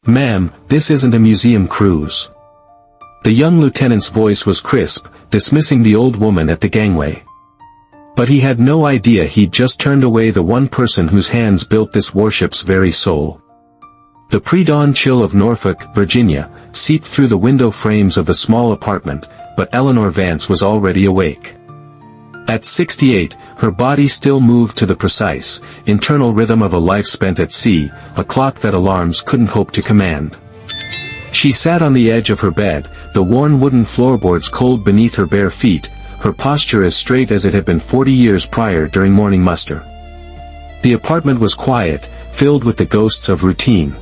"Ma'am, this isn't a museum cruise." The young lieutenant's voice was crisp, dismissing the old woman at the gangway. But he had no idea he'd just turned away the one person whose hands built this warship's very soul. The pre-dawn chill of Norfolk, Virginia, seeped through the window frames of the small apartment, but Eleanor Vance was already awake. At 68, her body still moved to the precise, internal rhythm of a life spent at sea, a clock that alarms couldn't hope to command. She sat on the edge of her bed, the worn wooden floorboards cold beneath her bare feet, her posture as straight as it had been 40 years prior during morning muster. The apartment was quiet, filled with the ghosts of routine.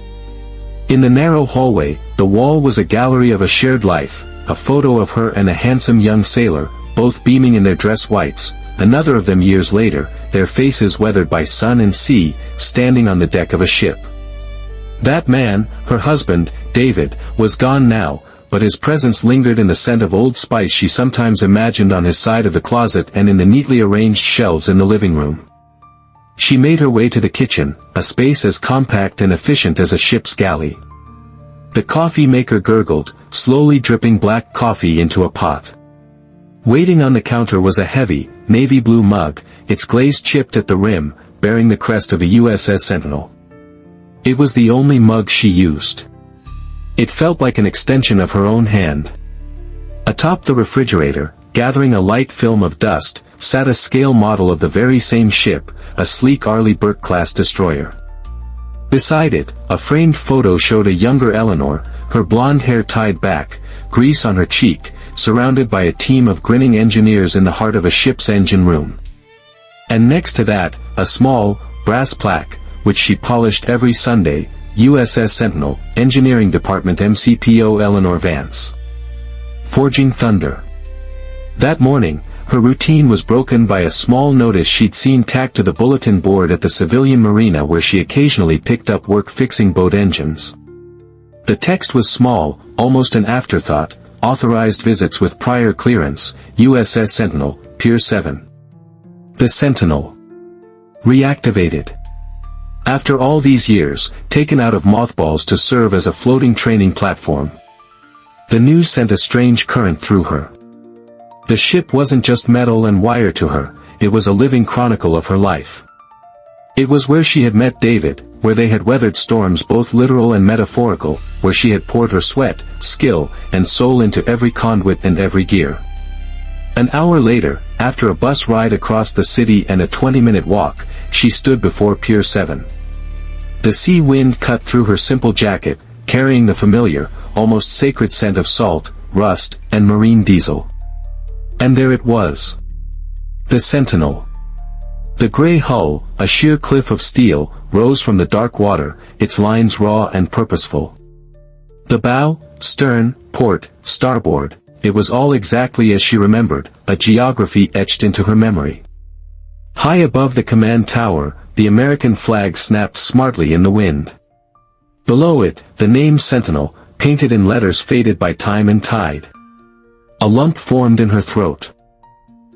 In the narrow hallway, the wall was a gallery of a shared life, a photo of her and a handsome young sailor, both beaming in their dress whites, another of them years later, their faces weathered by sun and sea, standing on the deck of a ship. That man, her husband, David, was gone now, but his presence lingered in the scent of old spice she sometimes imagined on his side of the closet and in the neatly arranged shelves in the living room. She made her way to the kitchen, a space as compact and efficient as a ship's galley. The coffee maker gurgled, slowly dripping black coffee into a pot. Waiting on the counter was a heavy, navy blue mug, its glaze chipped at the rim, bearing the crest of the USS Sentinel. It was the only mug she used. It felt like an extension of her own hand. Atop the refrigerator, gathering a light film of dust, sat a scale model of the very same ship, a sleek Arleigh Burke-class destroyer. Beside it, a framed photo showed a younger Eleanor, her blonde hair tied back, grease on her cheek, surrounded by a team of grinning engineers in the heart of a ship's engine room. And next to that, a small, brass plaque, which she polished every Sunday, USS Sentinel, Engineering Department MCPO Eleanor Vance. Forging thunder. That morning, her routine was broken by a small notice she'd seen tacked to the bulletin board at the civilian marina where she occasionally picked up work fixing boat engines. The text was small, almost an afterthought: authorized visits with prior clearance, USS Sentinel, Pier 7. The Sentinel. Reactivated. After all these years, taken out of mothballs to serve as a floating training platform. The news sent a strange current through her. The ship wasn't just metal and wire to her, it was a living chronicle of her life. It was where she had met David, where they had weathered storms both literal and metaphorical, where she had poured her sweat, skill, and soul into every conduit and every gear. An hour later, after a bus ride across the city and a 20-minute walk, she stood before Pier 7. The sea wind cut through her simple jacket, carrying the familiar, almost sacred scent of salt, rust, and marine diesel. And there it was. The Sentinel. The gray hull, a sheer cliff of steel, rose from the dark water, its lines raw and purposeful. The bow, stern, port, starboard, it was all exactly as she remembered, a geography etched into her memory. High above the command tower, the American flag snapped smartly in the wind. Below it, the name Sentinel, painted in letters faded by time and tide. A lump formed in her throat.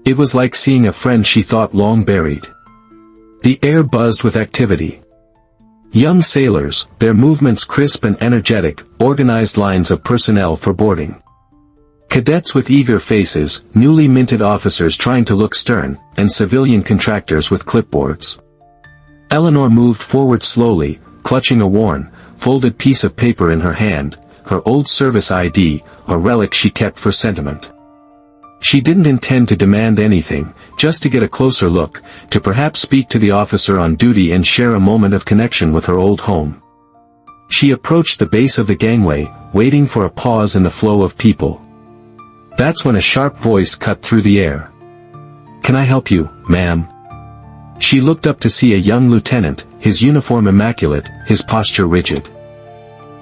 It was like seeing a friend she thought long buried. The air buzzed with activity. Young sailors, their movements crisp and energetic, organized lines of personnel for boarding. Cadets with eager faces, newly minted officers trying to look stern, and civilian contractors with clipboards. Eleanor moved forward slowly, clutching a worn, folded piece of paper in her hand, her old service ID, a relic she kept for sentiment. She didn't intend to demand anything, just to get a closer look, to perhaps speak to the officer on duty and share a moment of connection with her old home. She approached the base of the gangway, waiting for a pause in the flow of people. That's when a sharp voice cut through the air. "Can I help you, ma'am?" She looked up to see a young lieutenant, his uniform immaculate, his posture rigid.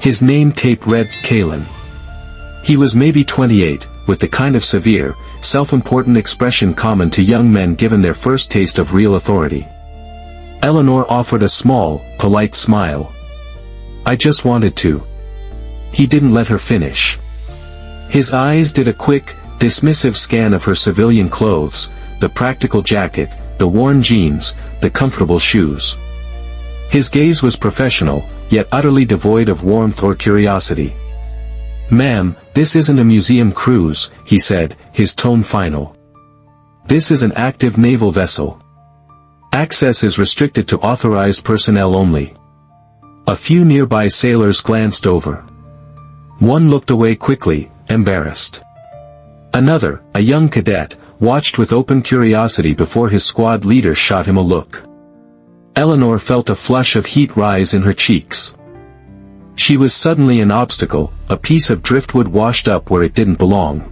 His name tape read, Kalen. He was maybe 28, with the kind of severe, self-important expression common to young men given their first taste of real authority. Eleanor offered a small, polite smile. "I just wanted to." He didn't let her finish. His eyes did a quick, dismissive scan of her civilian clothes, the practical jacket, the worn jeans, the comfortable shoes. His gaze was professional, yet utterly devoid of warmth or curiosity. "Ma'am, this isn't a museum cruise," he said, his tone final. "This is an active naval vessel. Access is restricted to authorized personnel only." A few nearby sailors glanced over. One looked away quickly, embarrassed. Another, a young cadet, watched with open curiosity before his squad leader shot him a look. Eleanor felt a flush of heat rise in her cheeks. She was suddenly an obstacle, a piece of driftwood washed up where it didn't belong.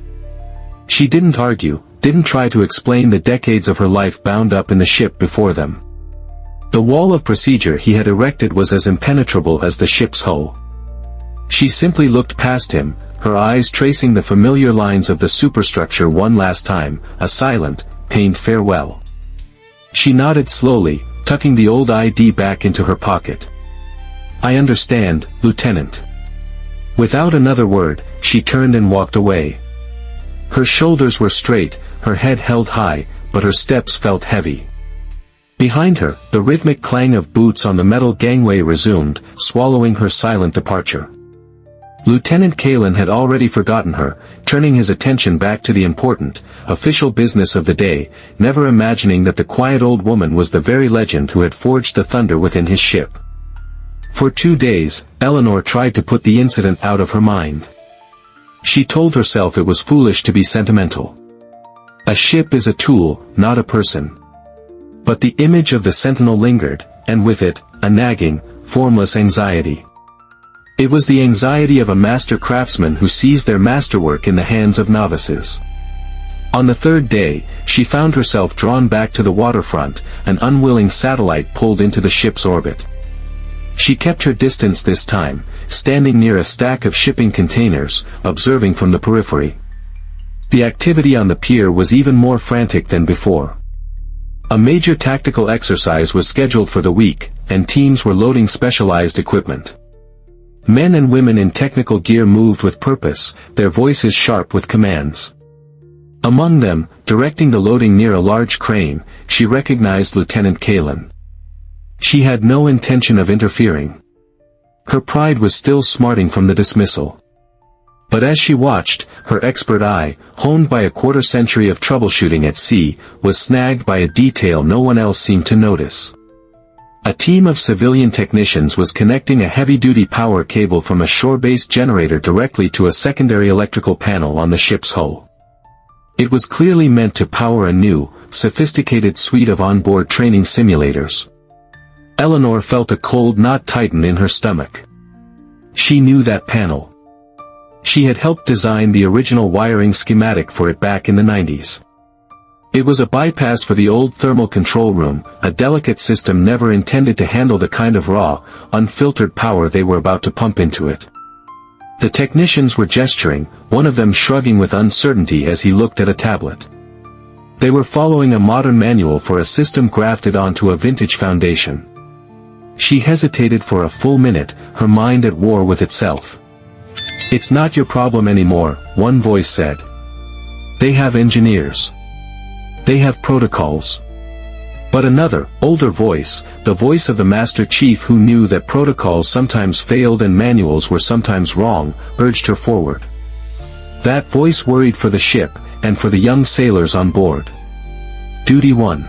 She didn't argue, didn't try to explain the decades of her life bound up in the ship before them. The wall of procedure he had erected was as impenetrable as the ship's hull. She simply looked past him, her eyes tracing the familiar lines of the superstructure one last time, a silent, pained farewell. She nodded slowly, tucking the old ID back into her pocket. "I understand, Lieutenant." Without another word, she turned and walked away. Her shoulders were straight, her head held high, but her steps felt heavy. Behind her, the rhythmic clang of boots on the metal gangway resumed, swallowing her silent departure. Lieutenant Kalin had already forgotten her, turning his attention back to the important, official business of the day, never imagining that the quiet old woman was the very legend who had forged the thunder within his ship. For 2 days, Eleanor tried to put the incident out of her mind. She told herself it was foolish to be sentimental. A ship is a tool, not a person. But the image of the Sentinel lingered, and with it, a nagging, formless anxiety. It was the anxiety of a master craftsman who sees their masterwork in the hands of novices. On the 3rd day, she found herself drawn back to the waterfront, an unwilling satellite pulled into the ship's orbit. She kept her distance this time, standing near a stack of shipping containers, observing from the periphery. The activity on the pier was even more frantic than before. A major tactical exercise was scheduled for the week, and teams were loading specialized equipment. Men and women in technical gear moved with purpose, their voices sharp with commands. Among them, directing the loading near a large crane, she recognized Lieutenant Kalin. She had no intention of interfering. Her pride was still smarting from the dismissal. But as she watched, her expert eye, honed by a quarter-century of troubleshooting at sea, was snagged by a detail no one else seemed to notice. A team of civilian technicians was connecting a heavy-duty power cable from a shore-based generator directly to a secondary electrical panel on the ship's hull. It was clearly meant to power a new, sophisticated suite of onboard training simulators. Eleanor felt a cold knot tighten in her stomach. She knew that panel. She had helped design the original wiring schematic for it back in the 90s. It was a bypass for the old thermal control room, a delicate system never intended to handle the kind of raw, unfiltered power they were about to pump into it. The technicians were gesturing, one of them shrugging with uncertainty as he looked at a tablet. They were following a modern manual for a system grafted onto a vintage foundation. She hesitated for a full minute, her mind at war with itself. "It's not your problem anymore," one voice said. "They have engineers. They have protocols." But another, older voice, the voice of the Master Chief who knew that protocols sometimes failed and manuals were sometimes wrong, urged her forward. That voice worried for the ship, and for the young sailors on board. Duty 1.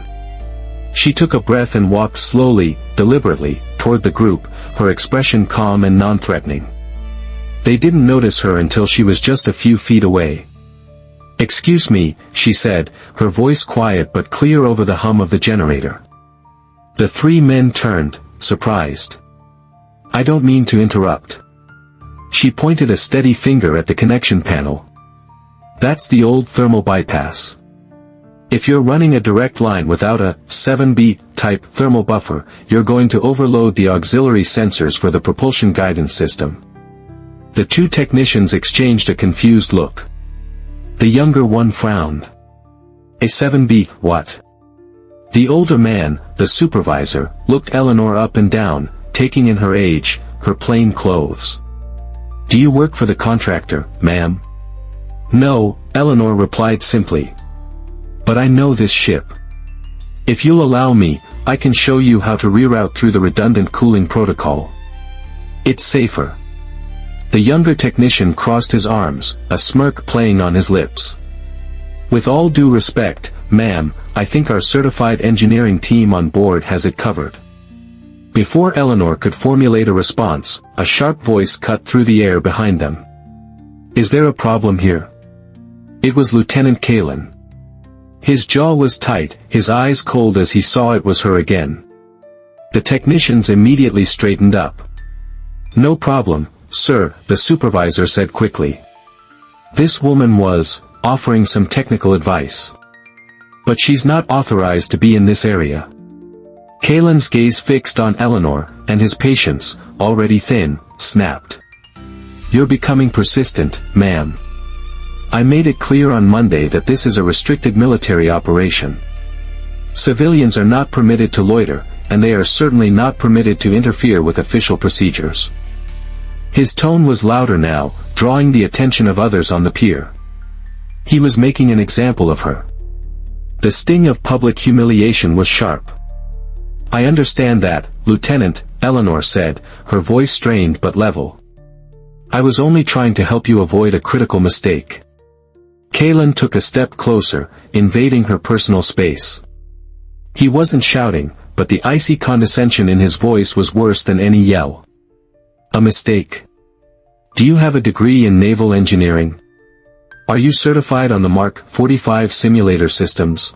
She took a breath and walked slowly, deliberately, toward the group, her expression calm and non-threatening. They didn't notice her until she was just a few feet away. "Excuse me," she said, her voice quiet but clear over the hum of the generator. The 3 men turned, surprised. "I don't mean to interrupt." She pointed a steady finger at the connection panel. "That's the old thermal bypass. If you're running a direct line without a 7B-type thermal buffer, you're going to overload the auxiliary sensors for the propulsion guidance system." The 2 technicians exchanged a confused look. The younger one frowned. "A 7B, what?" The older man, the supervisor, looked Eleanor up and down, taking in her age, her plain clothes. "Do you work for the contractor, ma'am?" "No," Eleanor replied simply. "But I know this ship. If you'll allow me, I can show you how to reroute through the redundant cooling protocol." It's safer. The younger technician crossed his arms, a smirk playing on his lips. With all due respect, ma'am, I think our certified engineering team on board has it covered. Before Eleanor could formulate a response, a sharp voice cut through the air behind them. Is there a problem here? It was Lieutenant Kalen. His jaw was tight, his eyes cold as he saw it was her again. The technicians immediately straightened up. No problem, sir, the supervisor said quickly. This woman was offering some technical advice. But she's not authorized to be in this area. Kalen's gaze fixed on Eleanor, and his patience, already thin, snapped. You're becoming persistent, ma'am. I made it clear on Monday that this is a restricted military operation. Civilians are not permitted to loiter, and they are certainly not permitted to interfere with official procedures. His tone was louder now, drawing the attention of others on the pier. He was making an example of her. The sting of public humiliation was sharp. I understand that, Lieutenant, Eleanor said, her voice strained but level. I was only trying to help you avoid a critical mistake. Kalen took a step closer, invading her personal space. He wasn't shouting, but the icy condescension in his voice was worse than any yell. A mistake? Do you have a degree in naval engineering? Are you certified on the Mark 45 simulator systems?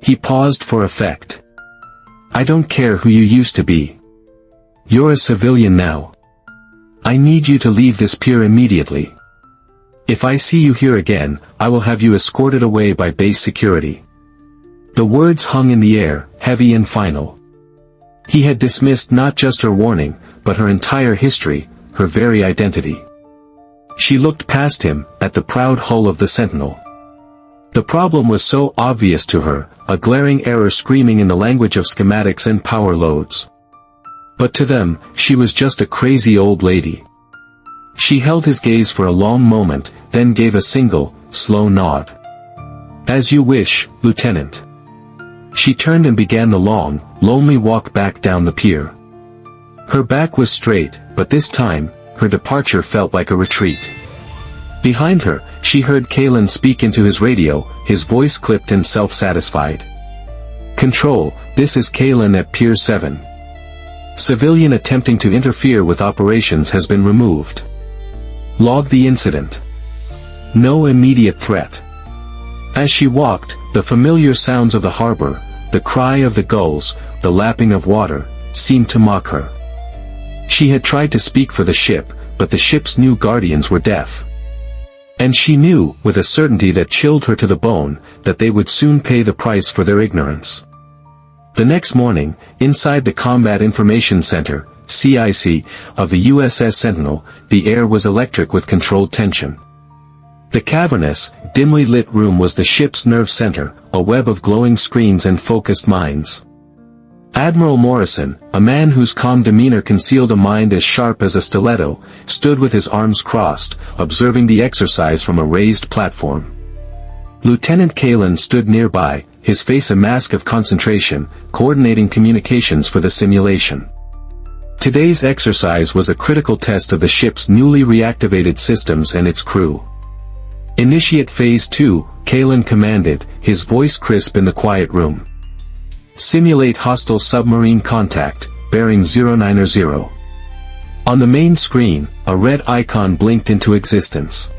He paused for effect. I don't care who you used to be. You're a civilian now. I need you to leave this pier immediately. If I see you here again, I will have you escorted away by base security. The words hung in the air, heavy and final. He had dismissed not just her warning, but her entire history, her very identity. She looked past him, at the proud hull of the Sentinel. The problem was so obvious to her, a glaring error screaming in the language of schematics and power loads. But to them, she was just a crazy old lady. She held his gaze for a long moment, then gave a single, slow nod. As you wish, Lieutenant. She turned and began the long, lonely walk back down the pier. Her back was straight, but this time, her departure felt like a retreat. Behind her, she heard Kalen speak into his radio, his voice clipped and self-satisfied. Control, this is Kalen at Pier 7. Civilian attempting to interfere with operations has been removed. Log the incident. No immediate threat. As she walked, the familiar sounds of the harbor, the cry of the gulls, the lapping of water, seemed to mock her. She had tried to speak for the ship, but the ship's new guardians were deaf. And she knew, with a certainty that chilled her to the bone, that they would soon pay the price for their ignorance. The next morning, inside the Combat Information Center, CIC, of the USS Sentinel, the air was electric with controlled tension. The cavernous, dimly lit room was the ship's nerve center, a web of glowing screens and focused minds. Admiral Morrison, a man whose calm demeanor concealed a mind as sharp as a stiletto, stood with his arms crossed, observing the exercise from a raised platform. Lieutenant Kalen stood nearby, his face a mask of concentration, coordinating communications for the simulation. Today's exercise was a critical test of the ship's newly reactivated systems and its crew. Initiate Phase 2, Kalen commanded, his voice crisp in the quiet room. Simulate hostile submarine contact, bearing 090. On the main screen, a red icon blinked into existence.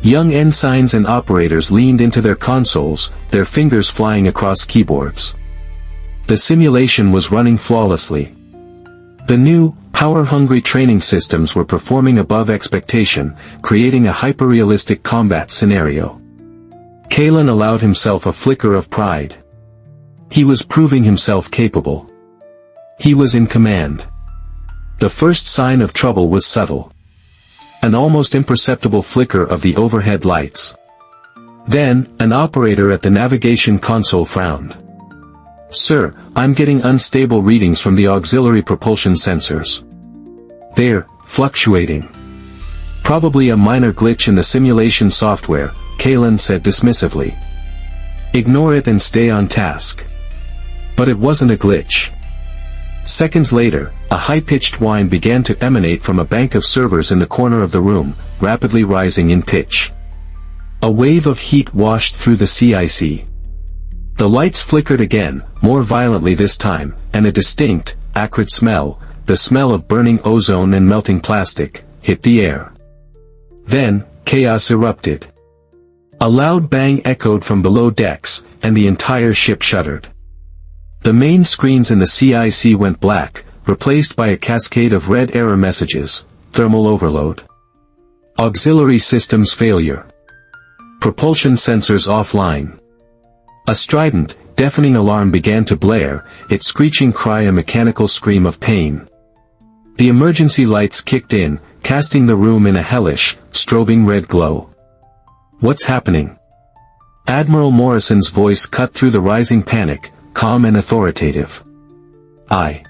Young ensigns and operators leaned into their consoles, their fingers flying across keyboards. The simulation was running flawlessly. The new, power-hungry training systems were performing above expectation, creating a hyper-realistic combat scenario. Kalen allowed himself a flicker of pride. He was proving himself capable. He was in command. The first sign of trouble was subtle. An almost imperceptible flicker of the overhead lights. Then, an operator at the navigation console frowned. Sir, I'm getting unstable readings from the auxiliary propulsion sensors. They're fluctuating. Probably a minor glitch in the simulation software, Kalen said dismissively. Ignore it and stay on task. But it wasn't a glitch. Seconds later, a high-pitched whine began to emanate from a bank of servers in the corner of the room, rapidly rising in pitch. A wave of heat washed through the CIC. The lights flickered again, more violently this time, and a distinct, acrid smell, the smell of burning ozone and melting plastic, hit the air. Then, chaos erupted. A loud bang echoed from below decks, and the entire ship shuddered. The main screens in the CIC went black, replaced by a cascade of red error messages: thermal overload, auxiliary systems failure, propulsion sensors offline. A strident, deafening alarm began to blare, its screeching cry a mechanical scream of pain. The emergency lights kicked in, casting the room in a hellish, strobing red glow. "What's happening?" Admiral Morrison's voice cut through the rising panic, calm and authoritative. I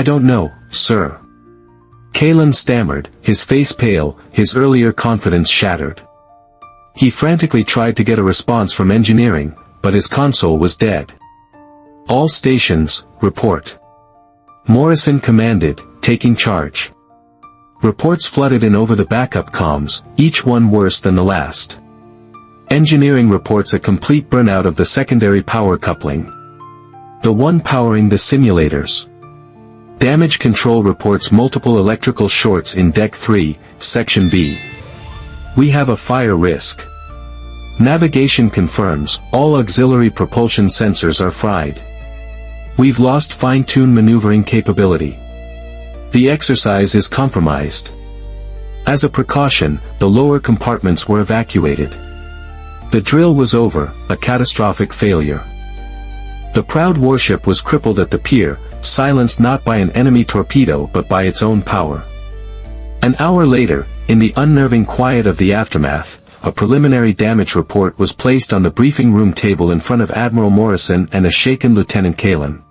don't know, sir." Kalen stammered, his face pale, his earlier confidence shattered. He frantically tried to get a response from engineering, but his console was dead. "All stations, report." Morrison commanded, taking charge. Reports flooded in over the backup comms, each one worse than the last. Engineering reports a complete burnout of the secondary power coupling, the one powering the simulators. Damage control reports multiple electrical shorts in Deck 3, Section B. "We have a fire risk." Navigation confirms, all auxiliary propulsion sensors are fried. "We've lost fine-tuned maneuvering capability. The exercise is compromised." As a precaution, the lower compartments were evacuated. The drill was over, a catastrophic failure. The proud warship was crippled at the pier, silenced not by an enemy torpedo but by its own power. An hour later, in the unnerving quiet of the aftermath, a preliminary damage report was placed on the briefing room table in front of Admiral Morrison and a shaken Lieutenant Kalen.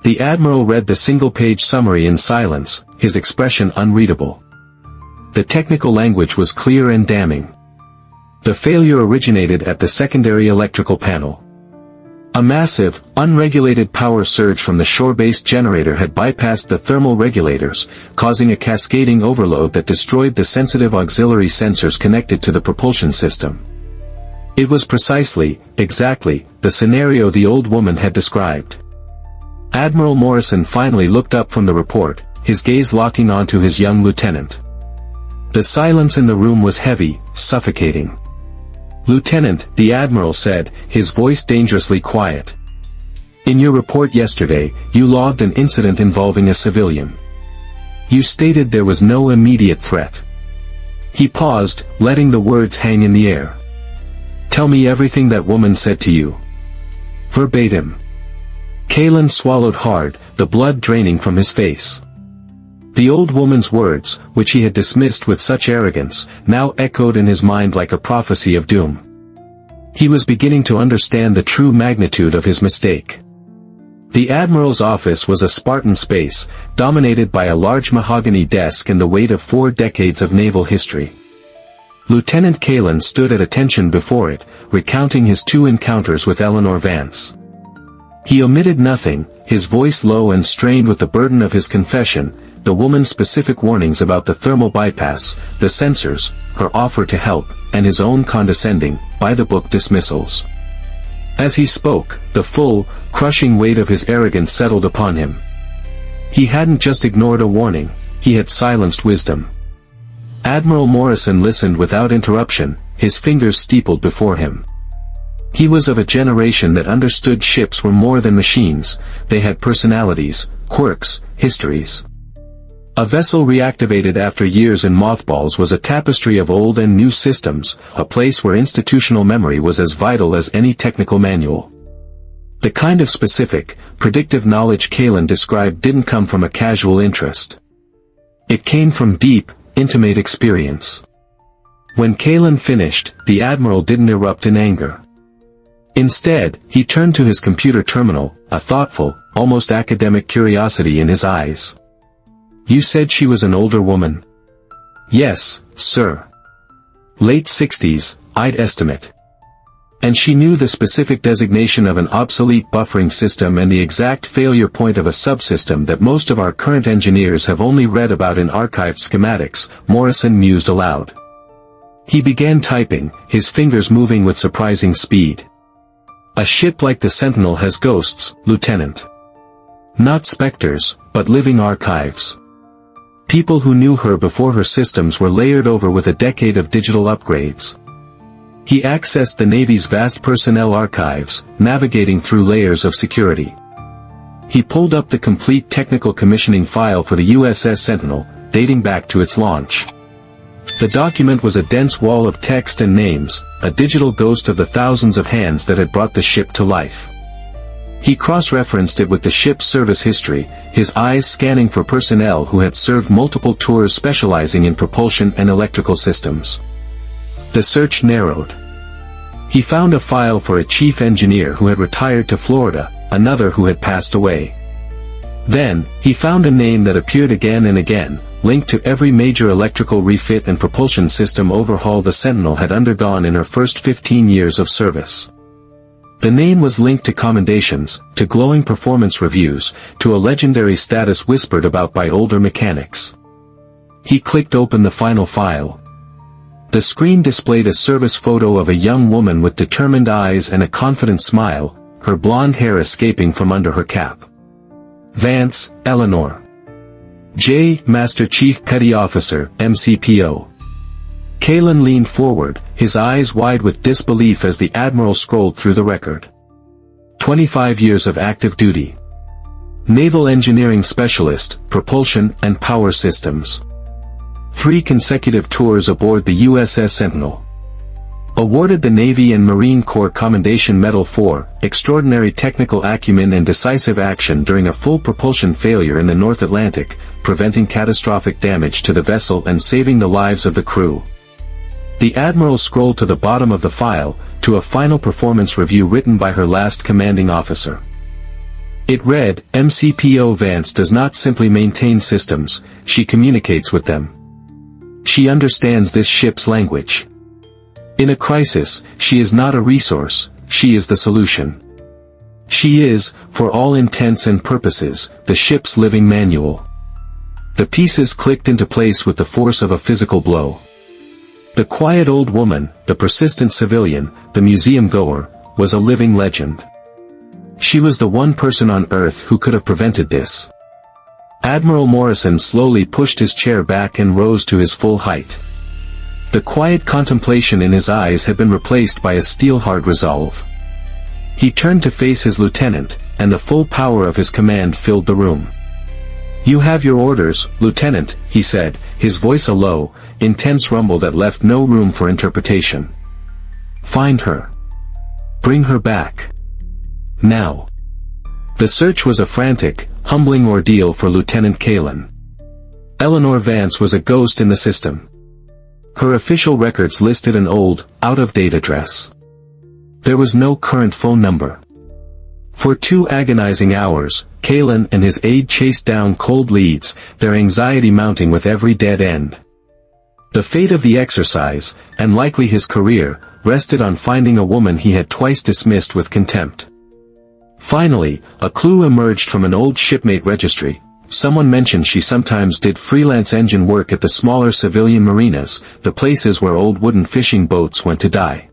The Admiral read the single-page summary in silence, his expression unreadable. The technical language was clear and damning. The failure originated at the secondary electrical panel. A massive, unregulated power surge from the shore-based generator had bypassed the thermal regulators, causing a cascading overload that destroyed the sensitive auxiliary sensors connected to the propulsion system. It was precisely, exactly, the scenario the old woman had described. Admiral Morrison finally looked up from the report, his gaze locking onto his young lieutenant. The silence in the room was heavy, suffocating. "Lieutenant," the Admiral said, his voice dangerously quiet. "In your report yesterday, you logged an incident involving a civilian. You stated there was no immediate threat." He paused, letting the words hang in the air. "Tell me everything that woman said to you." "Verbatim." Kalen swallowed hard, the blood draining from his face. The old woman's words, which he had dismissed with such arrogance, now echoed in his mind like a prophecy of doom. He was beginning to understand the true magnitude of his mistake. The Admiral's office was a Spartan space, dominated by a large mahogany desk and the weight of 4 decades of naval history. Lieutenant Kalen stood at attention before it, recounting his 2 encounters with Eleanor Vance. He omitted nothing, his voice low and strained with the burden of his confession, the woman's specific warnings about the thermal bypass, the sensors, her offer to help, and his own condescending, by-the-book dismissals. As he spoke, the full, crushing weight of his arrogance settled upon him. He hadn't just ignored a warning, he had silenced wisdom. Admiral Morrison listened without interruption, his fingers steepled before him. He was of a generation that understood ships were more than machines, they had personalities, quirks, histories. A vessel reactivated after years in mothballs was a tapestry of old and new systems, a place where institutional memory was as vital as any technical manual. The kind of specific, predictive knowledge Kalen described didn't come from a casual interest. It came from deep, intimate experience. When Kalen finished, the Admiral didn't erupt in anger. Instead, he turned to his computer terminal, a thoughtful, almost academic curiosity in his eyes. "You said she was an older woman?" "Yes, sir. Late 60s, I'd estimate." And she knew the specific designation of an obsolete buffering system and the exact failure point of a subsystem that most of our current engineers have only read about in archived schematics, Morrison mused aloud. He began typing, his fingers moving with surprising speed. A ship like the Sentinel has ghosts, Lieutenant. Not specters, but living archives. People who knew her before her systems were layered over with a decade of digital upgrades. He accessed the Navy's vast personnel archives, navigating through layers of security. He pulled up the complete technical commissioning file for the USS Sentinel, dating back to its launch. The document was a dense wall of text and names, a digital ghost of the thousands of hands that had brought the ship to life. He cross-referenced it with the ship's service history, his eyes scanning for personnel who had served multiple tours specializing in propulsion and electrical systems. The search narrowed. He found a file for a chief engineer who had retired to Florida, another who had passed away. Then, he found a name that appeared again and again, linked to every major electrical refit and propulsion system overhaul the Sentinel had undergone in her first 15 years of service. The name was linked to commendations, to glowing performance reviews, to a legendary status whispered about by older mechanics. He clicked open the final file. The screen displayed a service photo of a young woman with determined eyes and a confident smile, her blonde hair escaping from under her cap. Vance, Eleanor. J. Master Chief Petty Officer, MCPO. Kalen leaned forward, his eyes wide with disbelief as the Admiral scrolled through the record. 25 years of active duty. Naval Engineering Specialist, Propulsion and Power Systems. 3 consecutive tours aboard the USS Sentinel. Awarded the Navy and Marine Corps Commendation Medal for extraordinary technical acumen and decisive action during a full propulsion failure in the North Atlantic, preventing catastrophic damage to the vessel and saving the lives of the crew. The Admiral scrolled to the bottom of the file, to a final performance review written by her last commanding officer. It read, MCPO Vance does not simply maintain systems, she communicates with them. She understands this ship's language. In a crisis, she is not a resource, she is the solution. She is, for all intents and purposes, the ship's living manual. The pieces clicked into place with the force of a physical blow. The quiet old woman, the persistent civilian, the museum-goer, was a living legend. She was the one person on Earth who could have prevented this. Admiral Morrison slowly pushed his chair back and rose to his full height. The quiet contemplation in his eyes had been replaced by a steel-hard resolve. He turned to face his lieutenant, and the full power of his command filled the room. You have your orders, Lieutenant, he said, his voice a low, intense rumble that left no room for interpretation. Find her. Bring her back. Now. The search was a frantic, humbling ordeal for Lieutenant Kalen. Eleanor Vance was a ghost in the system. Her official records listed an old, out-of-date address. There was no current phone number. For 2 agonizing hours, Kalen and his aide chased down cold leads, their anxiety mounting with every dead end. The fate of the exercise, and likely his career, rested on finding a woman he had twice dismissed with contempt. Finally, a clue emerged from an old shipmate registry. Someone mentioned she sometimes did freelance engine work at the smaller civilian marinas, the places where old wooden fishing boats went to die.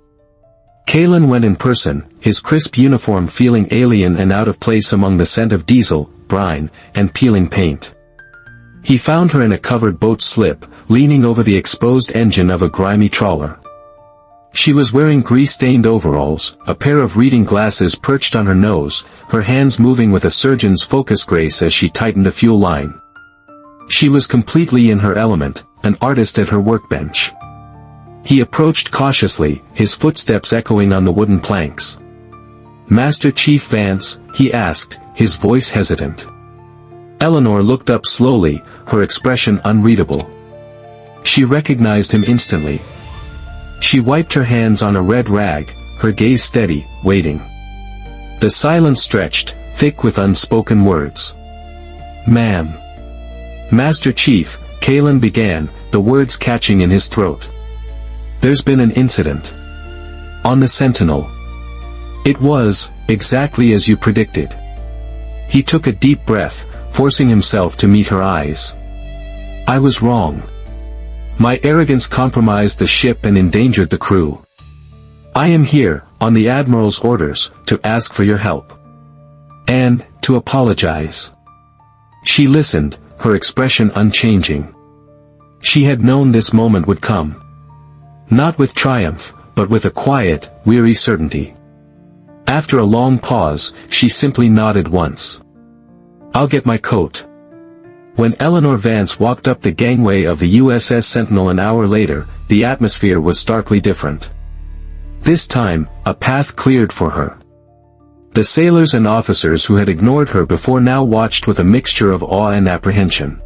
Kalen went in person, his crisp uniform feeling alien and out of place among the scent of diesel, brine, and peeling paint. He found her in a covered boat slip, leaning over the exposed engine of a grimy trawler. She was wearing grease-stained overalls, a pair of reading glasses perched on her nose, her hands moving with a surgeon's focus grace as she tightened a fuel line. She was completely in her element, an artist at her workbench. He approached cautiously, his footsteps echoing on the wooden planks. Master Chief Vance, he asked, his voice hesitant. Eleanor looked up slowly, her expression unreadable. She recognized him instantly. She wiped her hands on a red rag, her gaze steady, waiting. The silence stretched, thick with unspoken words. Ma'am. Master Chief, Kalen began, the words catching in his throat. There's been an incident. On the Sentinel. It was, exactly as you predicted. He took a deep breath, forcing himself to meet her eyes. I was wrong. My arrogance compromised the ship and endangered the crew. I am here, on the Admiral's orders, to ask for your help. And, to apologize. She listened, her expression unchanging. She had known this moment would come. Not with triumph, but with a quiet, weary certainty. After a long pause, she simply nodded once. I'll get my coat. When Eleanor Vance walked up the gangway of the USS Sentinel an hour later, the atmosphere was starkly different. This time, a path cleared for her. The sailors and officers who had ignored her before now watched with a mixture of awe and apprehension.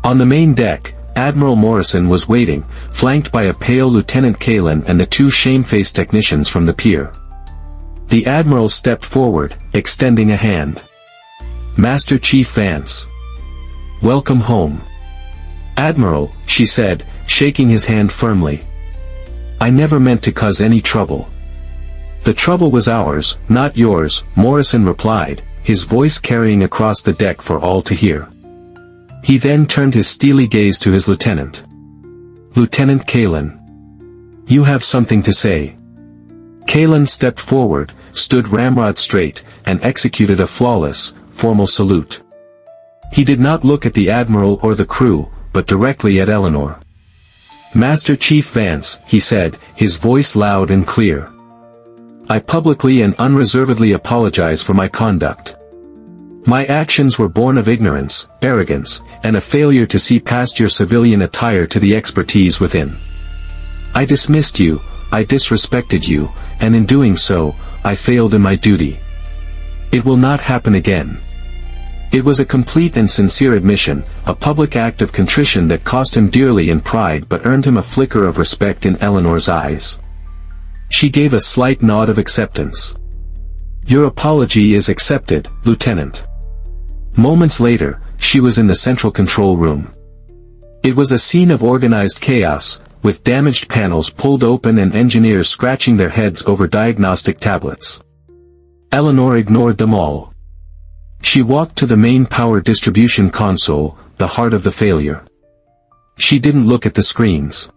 On the main deck, Admiral Morrison was waiting, flanked by a pale Lieutenant Kalin and the two shamefaced technicians from the pier. The Admiral stepped forward, extending a hand. Master Chief Vance. Welcome home. Admiral, she said, shaking his hand firmly. I never meant to cause any trouble. The trouble was ours, not yours, Morrison replied, his voice carrying across the deck for all to hear. He then turned his steely gaze to his lieutenant. Lieutenant Kalin. You have something to say. Kalin stepped forward, stood ramrod straight, and executed a flawless, formal salute. He did not look at the Admiral or the crew, but directly at Eleanor. Master Chief Vance, he said, his voice loud and clear. I publicly and unreservedly apologize for my conduct. My actions were born of ignorance, arrogance, and a failure to see past your civilian attire to the expertise within. I dismissed you, I disrespected you, and in doing so, I failed in my duty. It will not happen again. It was a complete and sincere admission, a public act of contrition that cost him dearly in pride but earned him a flicker of respect in Eleanor's eyes. She gave a slight nod of acceptance. Your apology is accepted, Lieutenant. Moments later, she was in the central control room. It was a scene of organized chaos, with damaged panels pulled open and engineers scratching their heads over diagnostic tablets. Eleanor ignored them all. She walked to the main power distribution console, the heart of the failure. She didn't look at the screens.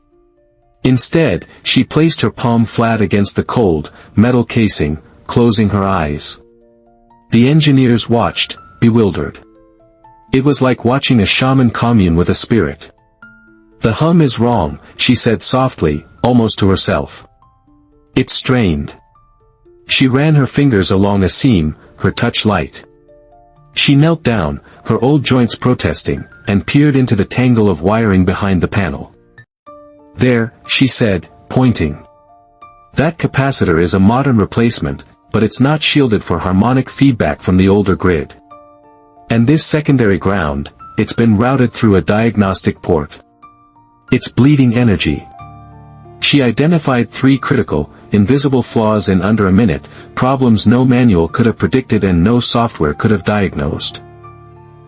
Instead, she placed her palm flat against the cold, metal casing, closing her eyes. The engineers watched, bewildered. It was like watching a shaman commune with a spirit. The hum is wrong, she said softly, almost to herself. It's strained. She ran her fingers along a seam, her touch light. She knelt down, her old joints protesting, and peered into the tangle of wiring behind the panel. There, she said, pointing. That capacitor is a modern replacement, but it's not shielded for harmonic feedback from the older grid. And this secondary ground, it's been routed through a diagnostic port. It's bleeding energy. She identified 3 critical, invisible flaws in under a minute, problems no manual could have predicted and no software could have diagnosed.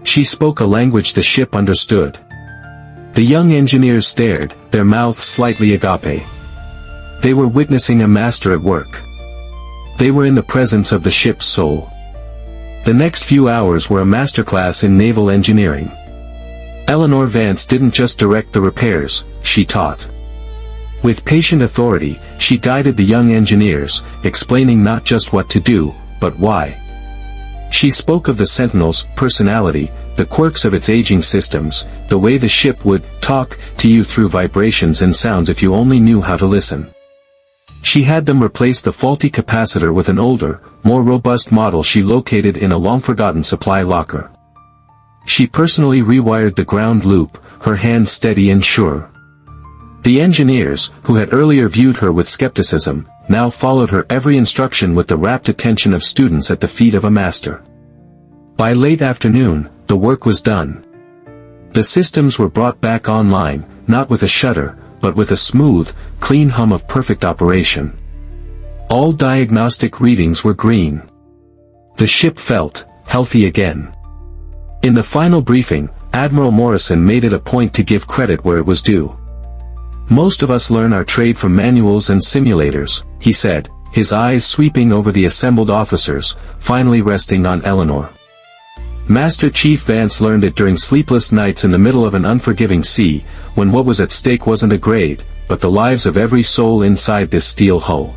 She spoke a language the ship understood. The young engineers stared, their mouths slightly agape. They were witnessing a master at work. They were in the presence of the ship's soul. The next few hours were a masterclass in naval engineering. Eleanor Vance didn't just direct the repairs, she taught. With patient authority, she guided the young engineers, explaining not just what to do, but why. She spoke of the Sentinel's personality, the quirks of its aging systems, the way the ship would talk to you through vibrations and sounds if you only knew how to listen. She had them replace the faulty capacitor with an older, more robust model she located in a long-forgotten supply locker. She personally rewired the ground loop, her hand steady and sure. The engineers, who had earlier viewed her with skepticism, now followed her every instruction with the rapt attention of students at the feet of a master. By late afternoon, the work was done. The systems were brought back online, not with a shudder, but with a smooth, clean hum of perfect operation. All diagnostic readings were green. The ship felt healthy again. In the final briefing, Admiral Morrison made it a point to give credit where it was due. Most of us learn our trade from manuals and simulators, he said, his eyes sweeping over the assembled officers, finally resting on Eleanor. Master Chief Vance learned it during sleepless nights in the middle of an unforgiving sea, when what was at stake wasn't a grade, but the lives of every soul inside this steel hull.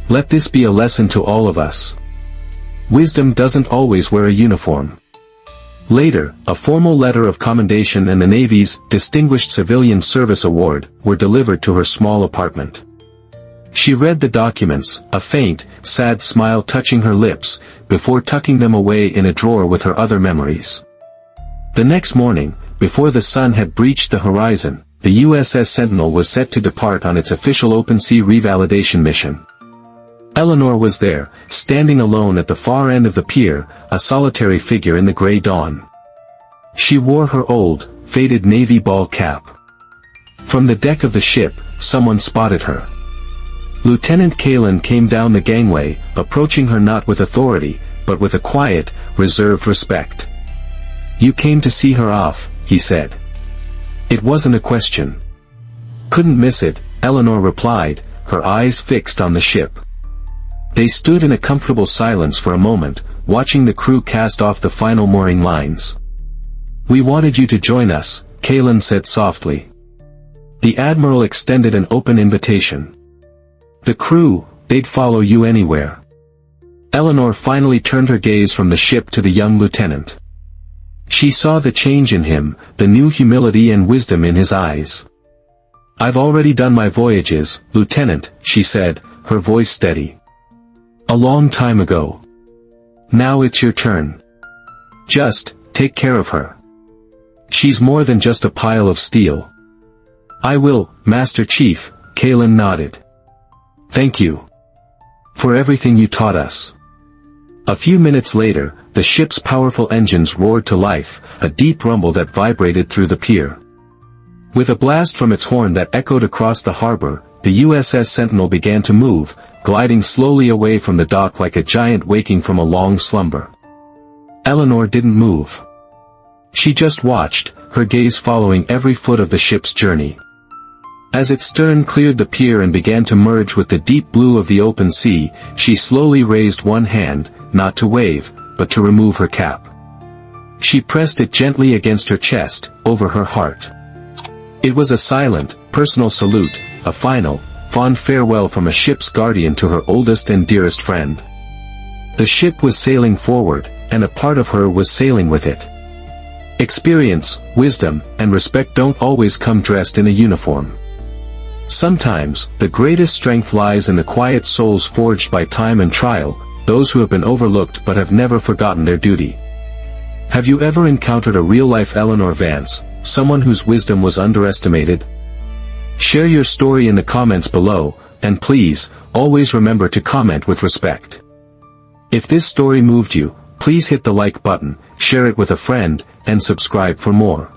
Let this be a lesson to all of us. Wisdom doesn't always wear a uniform. Later, a formal letter of commendation and the Navy's Distinguished Civilian Service Award were delivered to her small apartment. She read the documents, a faint, sad smile touching her lips, before tucking them away in a drawer with her other memories. The next morning, before the sun had breached the horizon, the USS Sentinel was set to depart on its official open-sea revalidation mission. Eleanor was there, standing alone at the far end of the pier, a solitary figure in the gray dawn. She wore her old, faded navy ball cap. From the deck of the ship, someone spotted her. Lieutenant Kalen came down the gangway, approaching her not with authority, but with a quiet, reserved respect. "You came to see her off," he said. It wasn't a question. "Couldn't miss it," Eleanor replied, her eyes fixed on the ship. They stood in a comfortable silence for a moment, watching the crew cast off the final mooring lines. "We wanted you to join us," Kalen said softly. The Admiral extended an open invitation. "The crew, they'd follow you anywhere." Eleanor finally turned her gaze from the ship to the young lieutenant. She saw the change in him, the new humility and wisdom in his eyes. "I've already done my voyages, Lieutenant," she said, her voice steady. "A long time ago. Now it's your turn. Just, take care of her. She's more than just a pile of steel." "I will, Master Chief," Kalen nodded. "Thank you. For everything you taught us." A few minutes later, the ship's powerful engines roared to life, a deep rumble that vibrated through the pier. With a blast from its horn that echoed across the harbor, the USS Sentinel began to move, gliding slowly away from the dock like a giant waking from a long slumber. Eleanor didn't move. She just watched, her gaze following every foot of the ship's journey. As its stern cleared the pier and began to merge with the deep blue of the open sea, she slowly raised one hand, not to wave, but to remove her cap. She pressed it gently against her chest, over her heart. It was a silent, personal salute, a final, fond farewell from a ship's guardian to her oldest and dearest friend. The ship was sailing forward, and a part of her was sailing with it. Experience, wisdom, and respect don't always come dressed in a uniform. Sometimes, the greatest strength lies in the quiet souls forged by time and trial, those who have been overlooked but have never forgotten their duty. Have you ever encountered a real-life Eleanor Vance, someone whose wisdom was underestimated? Share your story in the comments below, and please, always remember to comment with respect. If this story moved you, please hit the like button, share it with a friend, and subscribe for more.